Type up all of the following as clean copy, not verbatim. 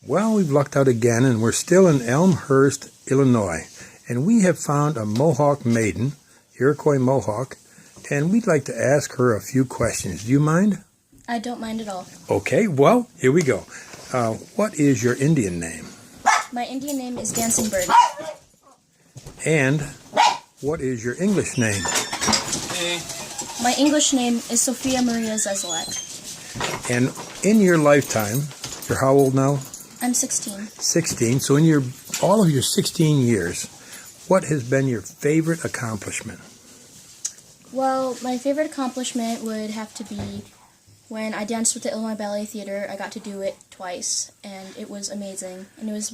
Well, we've lucked out again, and we're still in Elmhurst, Illinois, and we have found a Mohawk maiden, Iroquois Mohawk, and we'd like to ask her a few questions. Do you mind? I don't mind at all. Okay, well, here we go. What is your Indian name? My Indian name is Dancing Bird. And what is your English name? My English name is Sophia Maria Zezelak. And in your lifetime, you're how old now? I'm 16. 16. So in all of your 16 years, what has been your favorite accomplishment? Well, my favorite accomplishment would have to be when I danced with the Illinois Ballet Theater. I got to do it twice, and it was amazing. And it was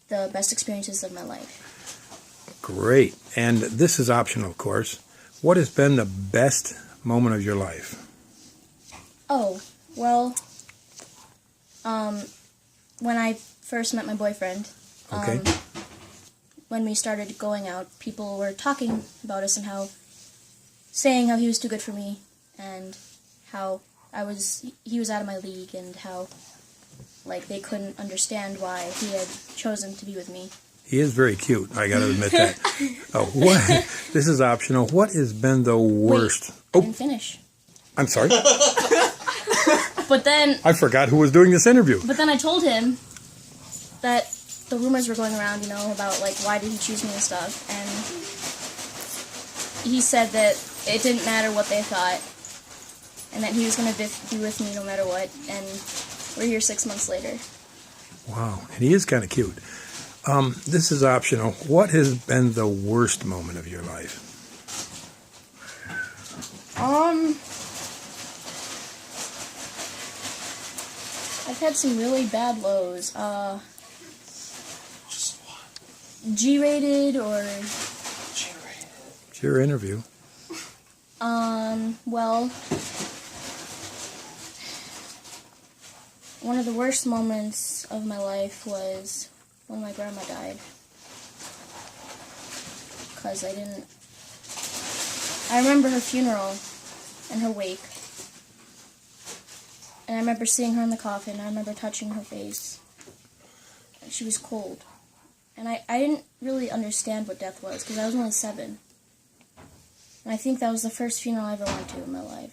the best experiences of my life. Great. And this is optional, of course. What has been the best moment of your life? Oh, well, when I first met my boyfriend, Okay. when we started going out, people were talking about us and saying how he was too good for me, and how he was out of my league, and how, they couldn't understand why he had chosen to be with me. He is very cute, I gotta admit that. This is optional. What has been the worst? Wait, I didn't finish. I'm sorry. But then I forgot who was doing this interview. But then I told him that the rumors were going around, about why did he choose me and stuff, and he said that it didn't matter what they thought, and that he was going to be with me no matter what, and we're here 6 months later. Wow, and he is kind of cute. This is optional. What has been the worst moment of your life? I've had some really bad lows. G-rated or... G-rated. It's your interview. Well, one of the worst moments of my life was when my grandma died. Because I remember her funeral and her wake. And I remember seeing her in the coffin. I remember touching her face. She was cold. And I didn't really understand what death was, because I was only 7. And I think that was the first funeral I ever went to in my life.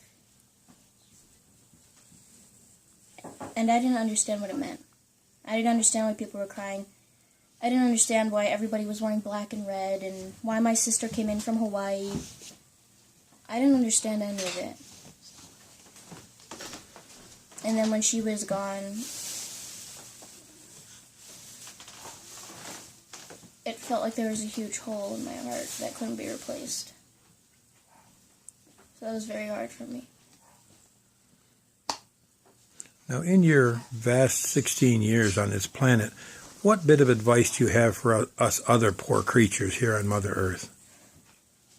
And I didn't understand what it meant. I didn't understand why people were crying. I didn't understand why everybody was wearing black and red, and why my sister came in from Hawaii. I didn't understand any of it. And then when she was gone, it felt like there was a huge hole in my heart that couldn't be replaced. So that was very hard for me. Now, in your vast 16 years on this planet, what bit of advice do you have for us other poor creatures here on Mother Earth?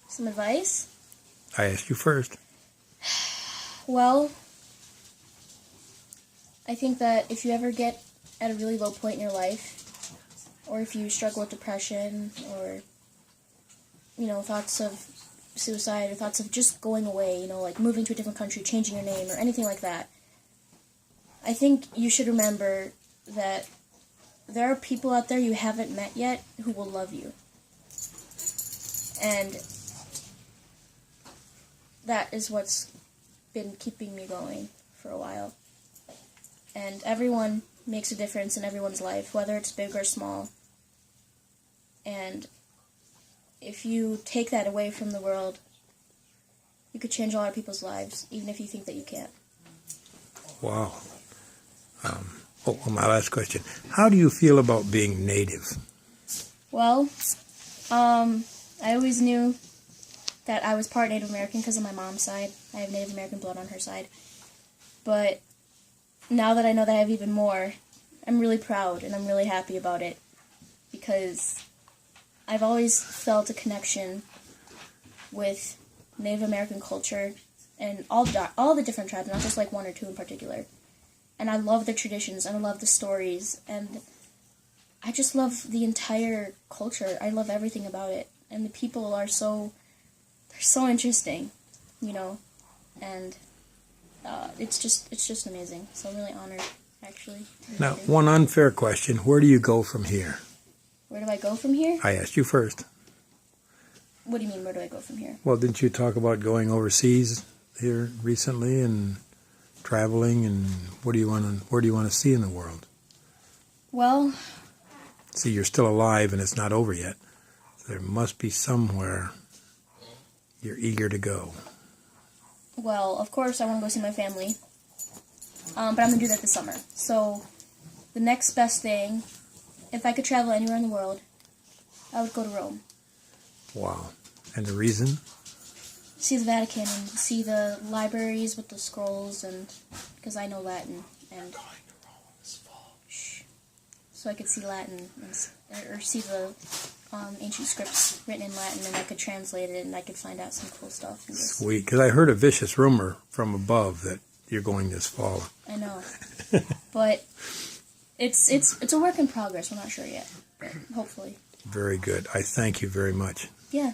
Some advice? I asked you first. Well, I think that if you ever get at a really low point in your life, or if you struggle with depression, or, thoughts of suicide, or thoughts of just going away, moving to a different country, changing your name, or anything like that, I think you should remember that there are people out there you haven't met yet who will love you. And that is what's been keeping me going for a while. And everyone makes a difference in everyone's life, whether it's big or small. And if you take that away from the world, you could change a lot of people's lives, even if you think that you can't. Wow. My last question. How do you feel about being Native? Well, I always knew that I was part Native American because of my mom's side. I have Native American blood on her side. But now that I know that I have even more, I'm really proud and I'm really happy about it, because I've always felt a connection with Native American culture and all the different tribes, not just one or two in particular. And I love the traditions, and I love the stories, and I just love the entire culture. I love everything about it, and the people are so interesting, and it's just amazing. So I'm really honored. actually. Now, one unfair question. Where do you go from here? Where do I go from here? I asked you first. What do you mean, where do I go from here? Well, didn't you talk about going overseas here recently and traveling, and where do you want to see in the world? Well... See, you're still alive and it's not over yet. There must be somewhere you're eager to go. Well, of course I want to go see my family. But I'm going to do that this summer. So, the next best thing, if I could travel anywhere in the world, I would go to Rome. Wow. And the reason? See the Vatican and see the libraries with the scrolls, and because I know Latin, and shh, so I could see Latin or see the ancient scripts written in Latin, and I could translate it, and I could find out some cool stuff. And just, sweet, because I heard a vicious rumor from above that you're going this fall. I know, but it's a work in progress. We're not sure yet, but hopefully. Very good. I thank you very much. Yeah.